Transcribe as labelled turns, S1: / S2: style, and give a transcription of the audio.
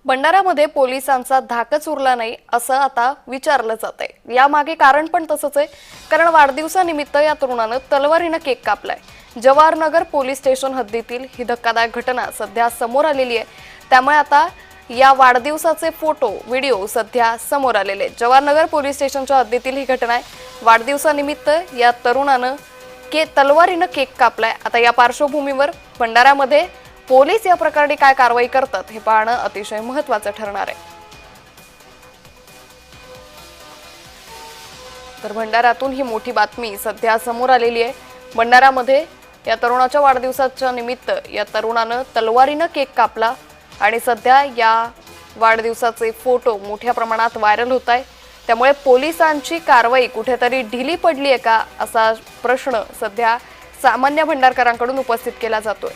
S1: भंडाऱ्यामध्ये पोलिसांचा धाकच उरला नाही असं आता विचारलं जातंय। यामागे कारण पण तसंच आहे, कारण वाढदिवसानिमित्त या तरुणानं तलवारीनं केक कापलाय। जवाहरनगर पोलीस स्टेशन हद्दीतील ही धक्कादायक घटना सध्या समोर आलेली आहे। त्यामुळे आता या वाढदिवसाचे फोटो व्हिडिओ सध्या समोर आलेले आहेत। जवाहरनगर पोलीस स्टेशनच्या हद्दीतील ही घटना आहे। वाढदिवसानिमित्त या तरुणानं तलवारीनं केक कापलाय। आता या पार्श्वभूमीवर भंडाऱ्यामध्ये पोलीस या प्रकरणी काय कारवाई करतात हे पाहणं अतिशय महत्त्वाचं ठरणार आहे। तर भंडाऱ्यातून ही मोठी बातमी सध्या समोर आलेली आहे। भंडाऱ्यामध्ये या तरुणाच्या वाढदिवसाच्या निमित्त या तरुणानं तलवारीनं केक कापला आणि सध्या या वाढदिवसाचे फोटो मोठ्या प्रमाणात व्हायरल होत आहे। त्यामुळे पोलिसांची कारवाई कुठेतरी ढिली पडली आहे का असा प्रश्न सध्या सामान्य भंडारकरांकडून उपस्थित केला जातोय।